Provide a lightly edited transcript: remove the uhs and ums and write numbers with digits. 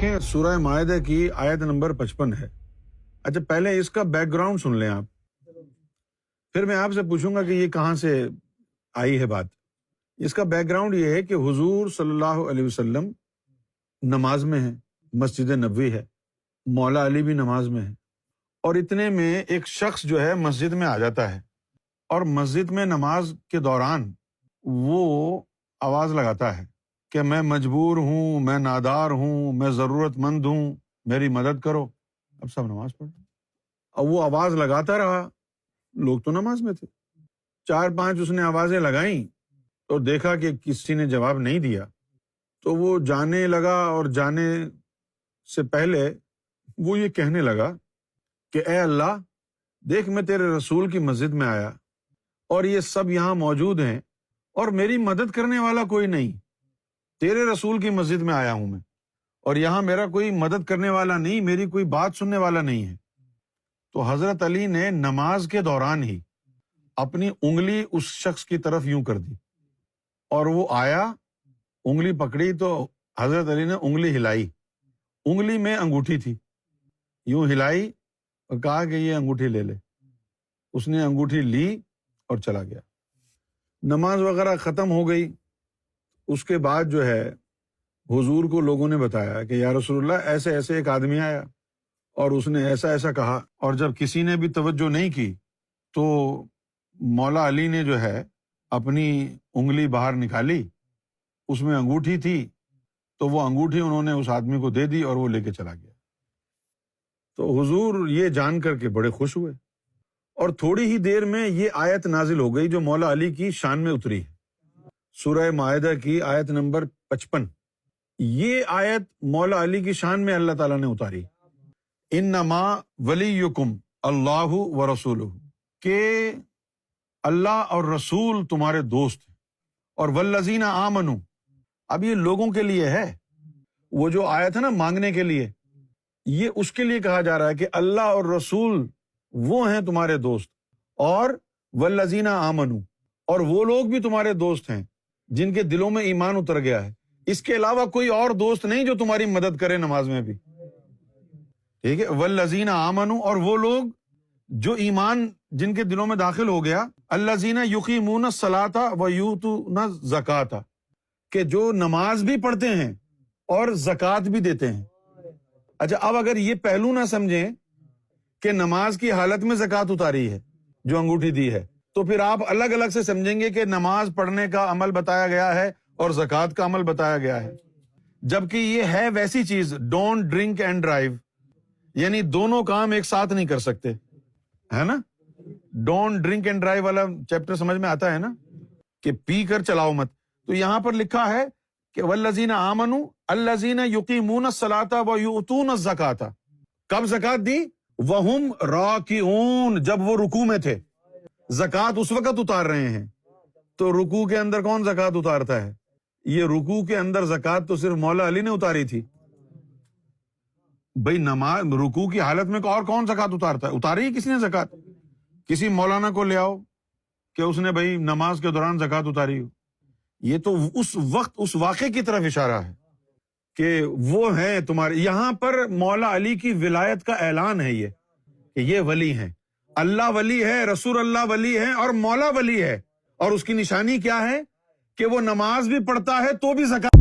دیکھیں سورہ مائدہ کی آیت نمبر 55 ہے۔ اچھا پہلے اس کا بیک گراؤنڈ سن لیں آپ، پھر میں آپ سے پوچھوں گا کہ یہ کہاں سے آئی ہے بات۔ اس کا بیک گراؤنڈ یہ ہے کہ حضور صلی اللہ علیہ وسلم نماز میں ہیں، مسجد نبوی ہے، مولا علی بھی نماز میں ہے، اور اتنے میں ایک شخص جو ہے مسجد میں آ جاتا ہے، اور مسجد میں نماز کے دوران وہ آواز لگاتا ہے کہ میں مجبور ہوں، میں نادار ہوں، میں ضرورت مند ہوں، میری مدد کرو۔ اب سب نماز پڑھ رہے ہیں، اب وہ آواز لگاتا رہا، لوگ تو نماز میں تھے، 4-5 اس نے آوازیں لگائیں تو دیکھا کہ کسی نے جواب نہیں دیا، تو وہ جانے لگا، اور جانے سے پہلے وہ یہ کہنے لگا کہ اے اللہ، دیکھ میں تیرے رسول کی مسجد میں آیا اور یہ سب یہاں موجود ہیں اور میری مدد کرنے والا کوئی نہیں، تیرے رسول کی مسجد میں آیا ہوں میں، اور یہاں میرا کوئی مدد کرنے والا نہیں، میری کوئی بات سننے والا نہیں ہے۔ تو حضرت علی نے نماز کے دوران ہی اپنی انگلی اس شخص کی طرف یوں کر دی، اور وہ آیا، انگلی پکڑی تو حضرت علی نے انگلی ہلائی، انگلی میں انگوٹھی تھی، یوں ہلائی اور کہا کہ یہ انگوٹھی لے لے۔ اس نے انگوٹھی لی اور چلا گیا۔ نماز وغیرہ ختم ہو گئی۔ اس کے بعد جو ہے حضور کو لوگوں نے بتایا کہ یا رسول اللہ ایسے ایسے ایک آدمی آیا اور اس نے ایسا ایسا کہا، اور جب کسی نے بھی توجہ نہیں کی تو مولا علی نے جو ہے اپنی انگلی باہر نکالی، اس میں انگوٹھی تھی، تو وہ انگوٹھی انہوں نے اس آدمی کو دے دی اور وہ لے کے چلا گیا۔ تو حضور یہ جان کر کے بڑے خوش ہوئے، اور تھوڑی ہی دیر میں یہ آیت نازل ہو گئی جو مولا علی کی شان میں اتری ہے، سورہ مائدہ کی آیت نمبر 55۔ یہ آیت مولا علی کی شان میں اللہ تعالیٰ نے اتاری، انما ولیکم اللہ ورسولہ، کہ اللہ اور رسول تمہارے دوست ہیں، اور والذین آمنوا، اب یہ لوگوں کے لیے ہے، وہ جو آیت ہے نا مانگنے کے لیے، یہ اس کے لیے کہا جا رہا ہے کہ اللہ اور رسول وہ ہیں تمہارے دوست، اور والذین آمنوا، اور وہ لوگ بھی تمہارے دوست ہیں جن کے دلوں میں ایمان اتر گیا ہے۔ اس کے علاوہ کوئی اور دوست نہیں جو تمہاری مدد کرے نماز میں بھی، ٹھیک ہے؟ والذین آمنوا، اور وہ لوگ جو ایمان جن کے دلوں میں داخل ہو گیا، الذین یقیمون الصلاۃ ویؤتون الزکاۃ، کہ جو نماز بھی پڑھتے ہیں اور زکوٰۃ بھی دیتے ہیں۔ اچھا اب اگر یہ پہلو نہ سمجھیں کہ نماز کی حالت میں زکوٰۃ اتاری ہے جو انگوٹھی دی ہے، تو پھر آپ الگ الگ سے سمجھیں گے کہ نماز پڑھنے کا عمل بتایا گیا ہے اور زکوٰۃ کا عمل بتایا گیا ہے، جبکہ یہ ہے ویسی چیز ڈونٹ ڈرنک اینڈ ڈرائیو، یعنی دونوں کام ایک ساتھ نہیں کر سکتے، ہے نا؟ ڈونٹ ڈرنک اینڈ ڈرائیو والا چیپٹر سمجھ میں آتا ہے نا، کہ پی کر چلاؤ مت۔ تو یہاں پر لکھا ہے کہ والذین آمنوا الذین یقیمون الصلاۃ ویؤتون الزکاۃ، کب زکوٰۃ دی؟ وہم راکعون، جب وہ رکوع میں تھے۔ زکوٰۃ اس وقت اتار رہے ہیں، تو رکوع کے اندر کون زکوٰۃ اتارتا ہے؟ یہ رکوع کے اندر زکوٰۃ تو صرف مولا علی نے اتاری تھی بھئی، نماز رکوع کی حالت میں اور کون زکوٰۃ اتارتا ہے؟ اتاری ہی کس نے زکوٰۃ؟ کسی مولانا کو لے آؤ کہ اس نے بھئی نماز کے دوران زکوٰۃ اتاری ہو۔ یہ تو اس وقت اس واقعے کی طرف اشارہ ہے کہ وہ ہیں تمہارے، یہاں پر مولا علی کی ولایت کا اعلان ہے، یہ کہ یہ ولی ہیں، اللہ ولی ہے، رسول اللہ ولی ہے، اور مولا ولی ہے، اور اس کی نشانی کیا ہے کہ وہ نماز بھی پڑھتا ہے تو بھی زکوٰۃ